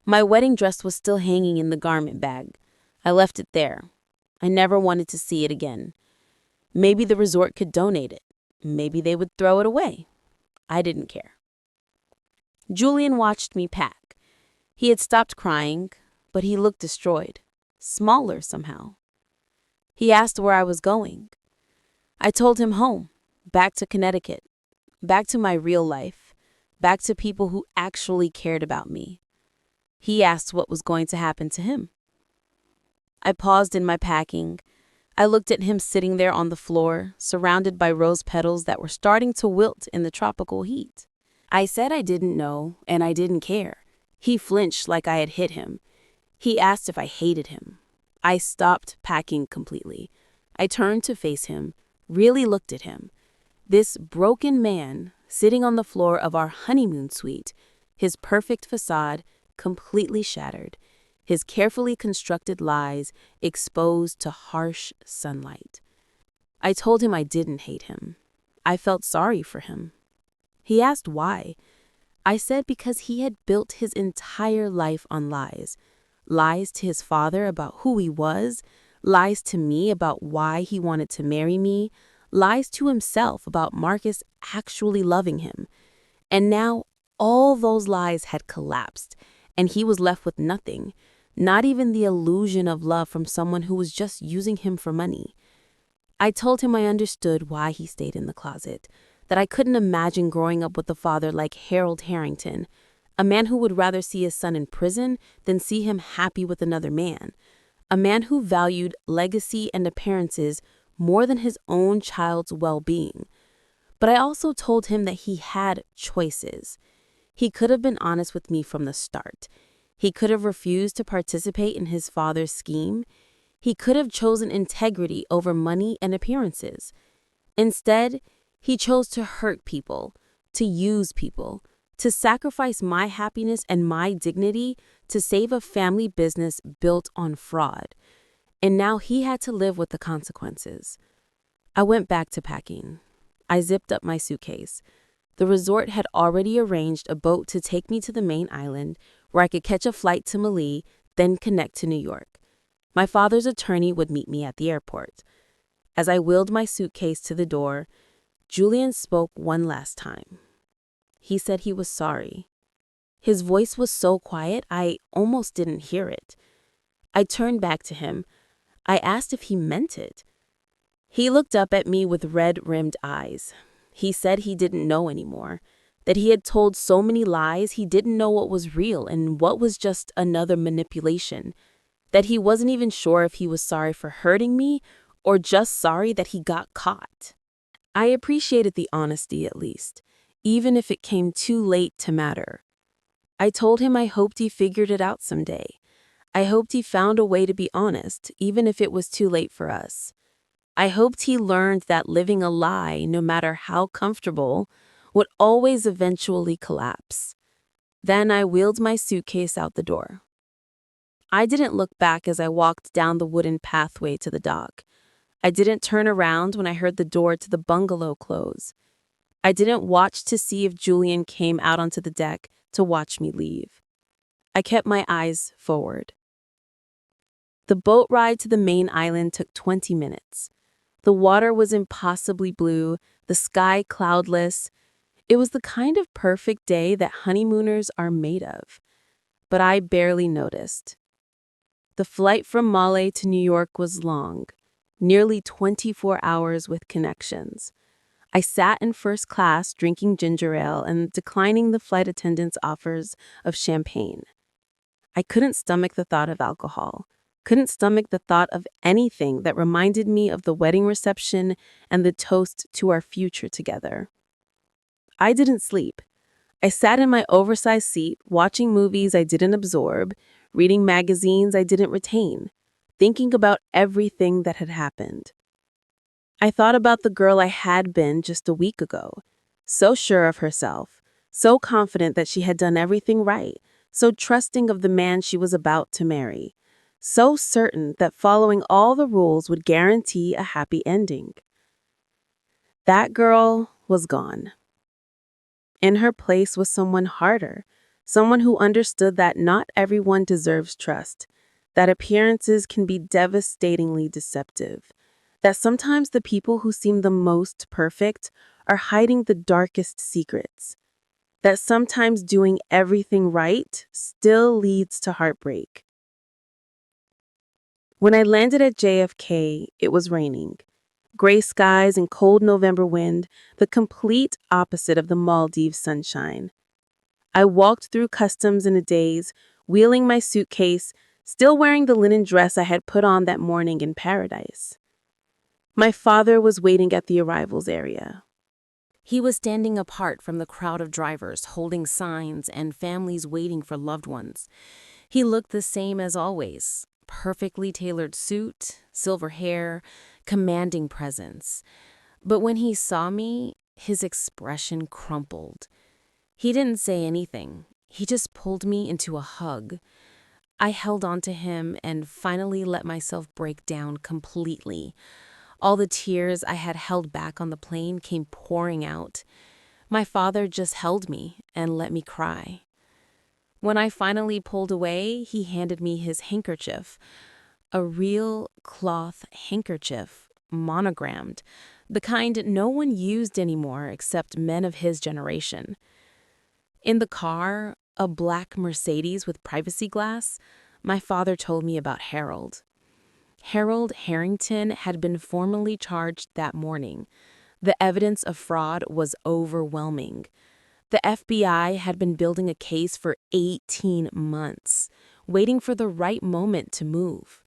My wedding dress was still hanging in the garment bag. I left it there. I never wanted to see it again. Maybe the resort could donate it. Maybe they would throw it away. I didn't care. Julian watched me pack. He had stopped crying, but he looked destroyed, smaller somehow. He asked where I was going. I told him home, back to Connecticut, back to my real life, back to people who actually cared about me. He asked what was going to happen to him. I paused in my packing. I looked at him sitting there on the floor, surrounded by rose petals that were starting to wilt in the tropical heat. I said I didn't know, and I didn't care. He flinched like I had hit him. He asked if I hated him. I stopped packing completely. I turned to face him, really looked at him. This broken man, sitting on the floor of our honeymoon suite, his perfect facade completely shattered, his carefully constructed lies exposed to harsh sunlight. I told him I didn't hate him. I felt sorry for him. He asked why. I said because he had built his entire life on lies. Lies to his father about who he was, lies to me about why he wanted to marry me, lies to himself about Marcus actually loving him. And now all those lies had collapsed, and he was left with nothing, not even the illusion of love from someone who was just using him for money. I told him I understood why he stayed in the closet, that I couldn't imagine growing up with a father like Harold Harrington, a man who would rather see his son in prison than see him happy with another man, a man who valued legacy and appearances more than his own child's well-being. But I also told him that he had choices. He could have been honest with me from the start. He could have refused to participate in his father's scheme. He could have chosen integrity over money and appearances. Instead, he chose to hurt people, to use people, to sacrifice my happiness and my dignity to save a family business built on fraud. And now he had to live with the consequences. I went back to packing. I zipped up my suitcase. The resort had already arranged a boat to take me to the main island, where I could catch a flight to Mali, then connect to New York. My father's attorney would meet me at the airport. As I wheeled my suitcase to the door, Julian spoke one last time. He said he was sorry. His voice was so quiet, I almost didn't hear it. I turned back to him. I asked if he meant it. He looked up at me with red-rimmed eyes. He said he didn't know anymore, that he had told so many lies he didn't know what was real and what was just another manipulation, that he wasn't even sure if he was sorry for hurting me or just sorry that he got caught. I appreciated the honesty at least, even if it came too late to matter. I told him I hoped he figured it out someday. I hoped he found a way to be honest, even if it was too late for us. I hoped he learned that living a lie, no matter how comfortable, would always eventually collapse. Then I wheeled my suitcase out the door. I didn't look back as I walked down the wooden pathway to the dock. I didn't turn around when I heard the door to the bungalow close. I didn't watch to see if Julian came out onto the deck to watch me leave. I kept my eyes forward. The boat ride to the main island took 20 minutes. The water was impossibly blue, the sky cloudless. It was the kind of perfect day that honeymooners are made of, but I barely noticed. The flight from Male to New York was long, nearly 24 hours with connections. I sat in first class drinking ginger ale and declining the flight attendant's offers of champagne. I couldn't stomach the thought of alcohol, couldn't stomach the thought of anything that reminded me of the wedding reception and the toast to our future together. I didn't sleep. I sat in my oversized seat, watching movies I didn't absorb, reading magazines I didn't retain, thinking about everything that had happened. I thought about the girl I had been just a week ago, so sure of herself, so confident that she had done everything right, so trusting of the man she was about to marry, so certain that following all the rules would guarantee a happy ending. That girl was gone. In her place was someone harder, someone who understood that not everyone deserves trust, that appearances can be devastatingly deceptive, that sometimes the people who seem the most perfect are hiding the darkest secrets, that sometimes doing everything right still leads to heartbreak. When I landed at JFK, it was raining. Gray skies and cold November wind, the complete opposite of the Maldives sunshine. I walked through customs in a daze, wheeling my suitcase, still wearing the linen dress I had put on that morning in paradise. My father was waiting at the arrivals area. He was standing apart from the crowd of drivers, holding signs and families waiting for loved ones. He looked the same as always. Perfectly tailored suit, silver hair, commanding presence. But when he saw me, his expression crumpled. He didn't say anything. He just pulled me into a hug. I held on to him and finally let myself break down completely. All the tears I had held back on the plane came pouring out. My father just held me and let me cry. When I finally pulled away, he handed me his handkerchief. A real cloth handkerchief, monogrammed, the kind no one used anymore except men of his generation. In the car, a black Mercedes with privacy glass, my father told me about Harold. Harold Harrington had been formally charged that morning. The evidence of fraud was overwhelming. The FBI had been building a case for 18 months, waiting for the right moment to move.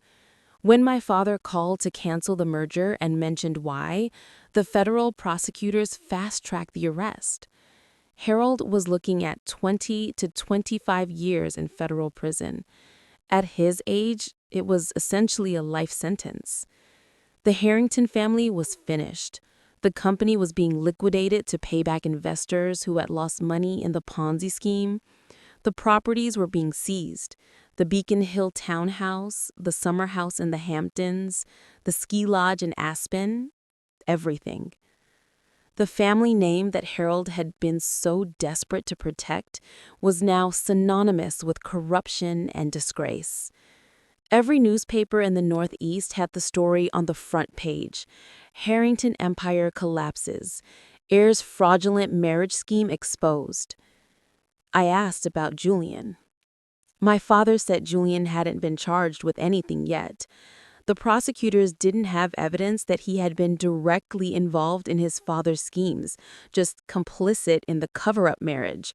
When my father called to cancel the merger and mentioned why, the federal prosecutors fast-tracked the arrest. Harold was looking at 20 to 25 years in federal prison. At his age, it was essentially a life sentence. The Harrington family was finished. The company was being liquidated to pay back investors who had lost money in the Ponzi scheme. The properties were being seized. The Beacon Hill townhouse, the summer house in the Hamptons, the ski lodge in Aspen, everything. The family name that Harold had been so desperate to protect was now synonymous with corruption and disgrace. Every newspaper in the Northeast had the story on the front page. Harrington Empire collapses. Heir's fraudulent marriage scheme exposed. I asked about Julian. My father said Julian hadn't been charged with anything yet. The prosecutors didn't have evidence that he had been directly involved in his father's schemes, just complicit in the cover-up marriage.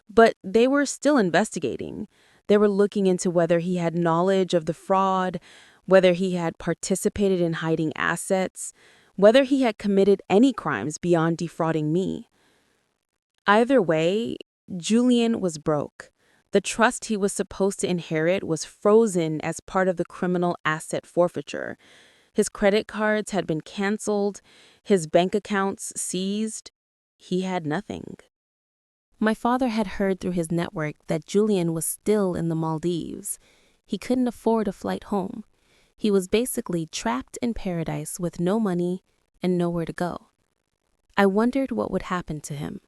But they were still investigating. They were looking into whether he had knowledge of the fraud, whether he had participated in hiding assets, whether he had committed any crimes beyond defrauding me. Either way, Julian was broke. The trust he was supposed to inherit was frozen as part of the criminal asset forfeiture. His credit cards had been canceled, his bank accounts seized. He had nothing. My father had heard through his network that Julian was still in the Maldives. He couldn't afford a flight home. He was basically trapped in paradise with no money and nowhere to go. I wondered what would happen to him.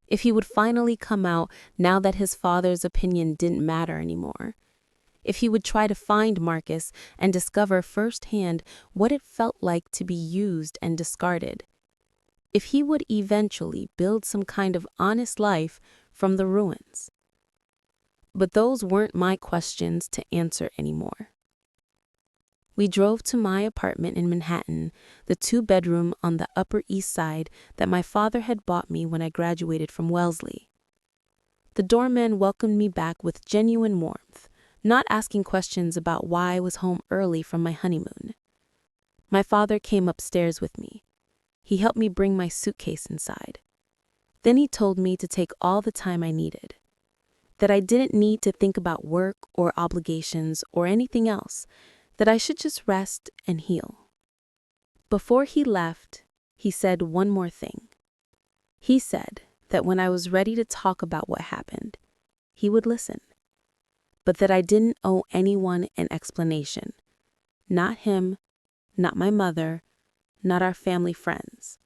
If he would finally come out now that his father's opinion didn't matter anymore. If he would try to find Marcus and discover firsthand what it felt like to be used and discarded. if he would eventually build some kind of honest life from the ruins. But those weren't my questions to answer anymore. We drove to my apartment in Manhattan, the 2-bedroom on the Upper East Side that my father had bought me when I graduated from Wellesley. The doorman welcomed me back with genuine warmth, not asking questions about why I was home early from my honeymoon. My father came upstairs with me. He helped me bring my suitcase inside. Then he told me to take all the time I needed, that I didn't need to think about work or obligations or anything else, that I should just rest and heal. Before he left, he said one more thing. He said that when I was ready to talk about what happened, he would listen, but that I didn't owe anyone an explanation. Not him, not my mother, not our family friends.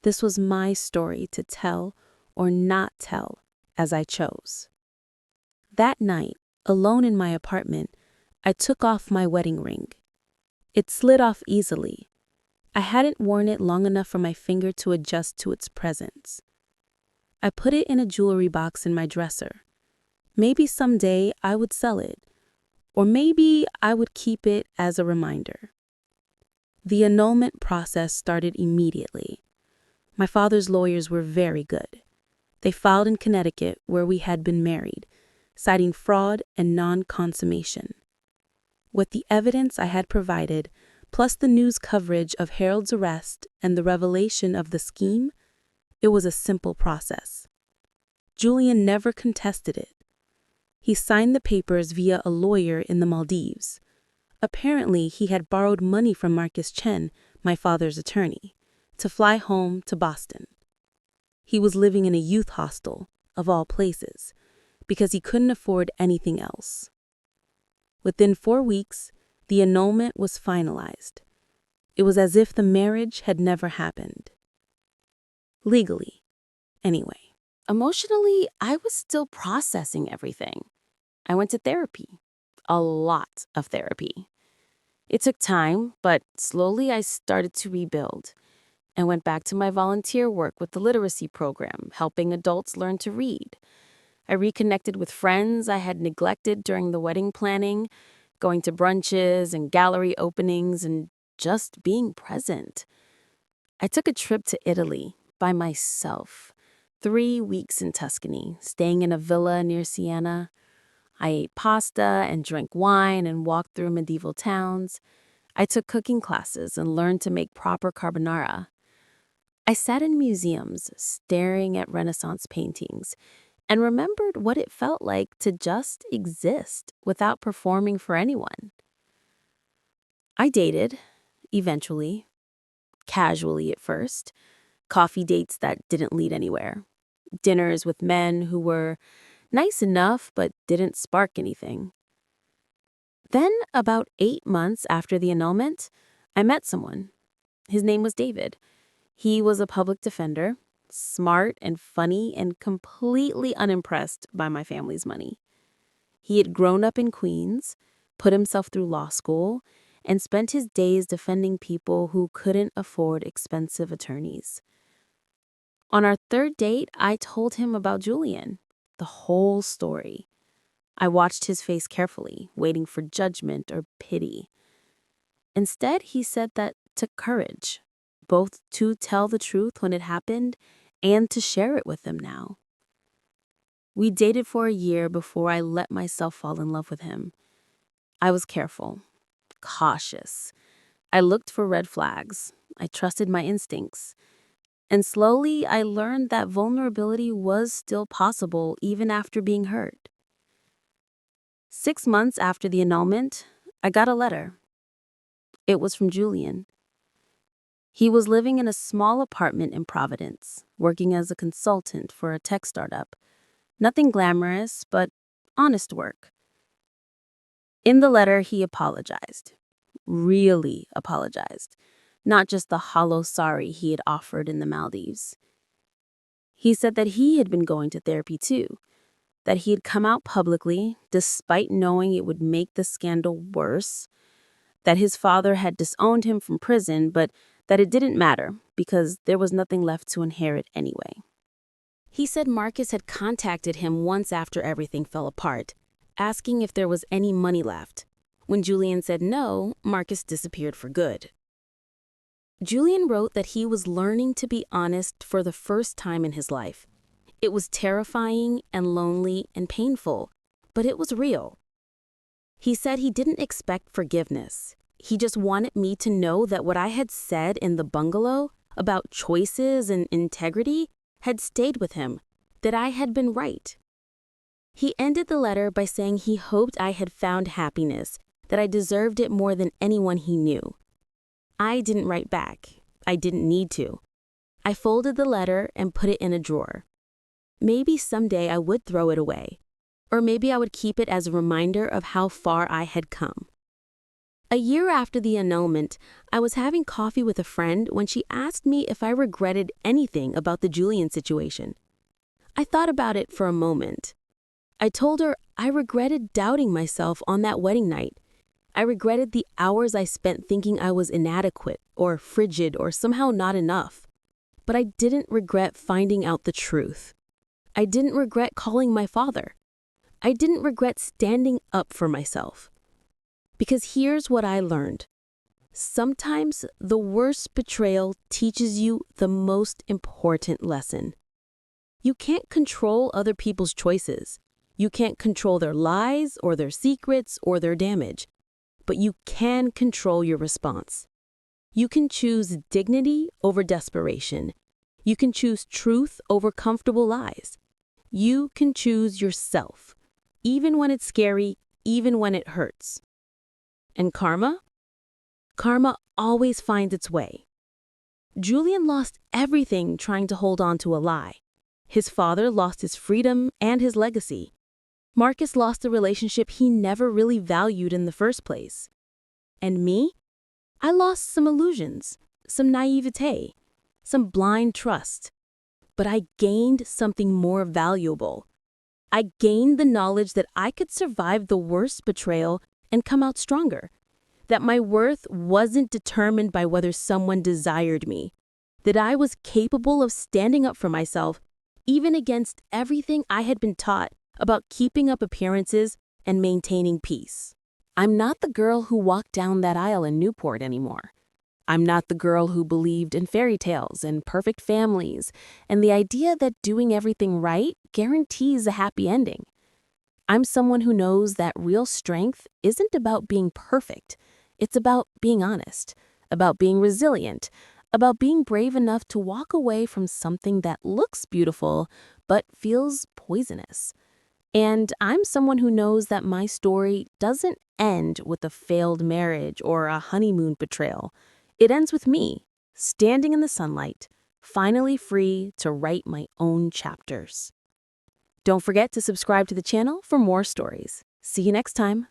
This was my story to tell or not tell as I chose. That night, alone in my apartment, I took off my wedding ring. It slid off easily. I hadn't worn it long enough for my finger to adjust to its presence. I put it in a jewelry box in my dresser. Maybe someday I would sell it, or maybe I would keep it as a reminder. The annulment process started immediately. My father's lawyers were very good. They filed in Connecticut, where we had been married, citing fraud and non-consummation. With the evidence I had provided, plus the news coverage of Harold's arrest and the revelation of the scheme, it was a simple process. Julian never contested it. He signed the papers via a lawyer in the Maldives. Apparently, he had borrowed money from Marcus Chen, my father's attorney, to fly home to Boston. He was living in a youth hostel, of all places, because he couldn't afford anything else. Within 4 weeks, the annulment was finalized. It was as if the marriage had never happened. Legally, anyway. Emotionally, I was still processing everything. I went to therapy. A lot of therapy. It took time, but slowly I started to rebuild. I went back to my volunteer work with the literacy program, helping adults learn to read. I reconnected with friends I had neglected during the wedding planning, going to brunches and gallery openings and just being present. I took a trip to Italy by myself, 3 weeks in Tuscany, staying in a villa near Siena. I ate pasta and drank wine and walked through medieval towns. I took cooking classes and learned to make proper carbonara. I sat in museums, staring at Renaissance paintings, and remembered what it felt like to just exist without performing for anyone. I dated, eventually, casually at first, coffee dates that didn't lead anywhere, dinners with men who were nice enough but didn't spark anything. Then, about 8 months after the annulment, I met someone. His name was David. He was a public defender, smart and funny and completely unimpressed by my family's money. He had grown up in Queens, put himself through law school, and spent his days defending people who couldn't afford expensive attorneys. On our 3rd date, I told him about Julian, the whole story. I watched his face carefully, waiting for judgment or pity. Instead, he said that took courage, both to tell the truth when it happened and to share it with him now. We dated for a year before I let myself fall in love with him. I was careful, cautious. I looked for red flags. I trusted my instincts. And slowly, I learned that vulnerability was still possible even after being hurt. 6 months after the annulment, I got a letter. It was from Julian. He was living in a small apartment in Providence, working as a consultant for a tech startup. Nothing glamorous, but honest work. In the letter, he apologized. Really apologized. Not just the hollow sorry he had offered in the Maldives. He said that he had been going to therapy too, that he had come out publicly despite knowing it would make the scandal worse, that his father had disowned him from prison, but that it didn't matter because there was nothing left to inherit anyway. He said Marcus had contacted him once after everything fell apart, asking if there was any money left. When Julian said no, Marcus disappeared for good. Julian wrote that he was learning to be honest for the first time in his life. It was terrifying and lonely and painful, but it was real. He said he didn't expect forgiveness. He just wanted me to know that what I had said in the bungalow about choices and integrity had stayed with him, that I had been right. He ended the letter by saying he hoped I had found happiness, that I deserved it more than anyone he knew. I didn't write back. I didn't need to. I folded the letter and put it in a drawer. Maybe someday I would throw it away, or maybe I would keep it as a reminder of how far I had come. A year after the annulment, I was having coffee with a friend when she asked me if I regretted anything about the Julian situation. I thought about it for a moment. I told her I regretted doubting myself on that wedding night. I regretted the hours I spent thinking I was inadequate or frigid or somehow not enough. But I didn't regret finding out the truth. I didn't regret calling my father. I didn't regret standing up for myself. Because here's what I learned. Sometimes the worst betrayal teaches you the most important lesson. You can't control other people's choices. You can't control their lies or their secrets or their damage. But you can control your response. You can choose dignity over desperation. You can choose truth over comfortable lies. You can choose yourself, even when it's scary, even when it hurts. And karma? Karma always finds its way. Julian lost everything trying to hold on to a lie. His father lost his freedom and his legacy. Marcus lost a relationship he never really valued in the first place. And me? I lost some illusions, some naivete, some blind trust. But I gained something more valuable. I gained the knowledge that I could survive the worst betrayal and come out stronger. That my worth wasn't determined by whether someone desired me. That I was capable of standing up for myself, even against everything I had been taught about keeping up appearances and maintaining peace. I'm not the girl who walked down that aisle in Newport anymore. I'm not the girl who believed in fairy tales and perfect families and the idea that doing everything right guarantees a happy ending. I'm someone who knows that real strength isn't about being perfect. It's about being honest, about being resilient, about being brave enough to walk away from something that looks beautiful but feels poisonous. And I'm someone who knows that my story doesn't end with a failed marriage or a honeymoon betrayal. It ends with me, standing in the sunlight, finally free to write my own chapters. Don't forget to subscribe to the channel for more stories. See you next time.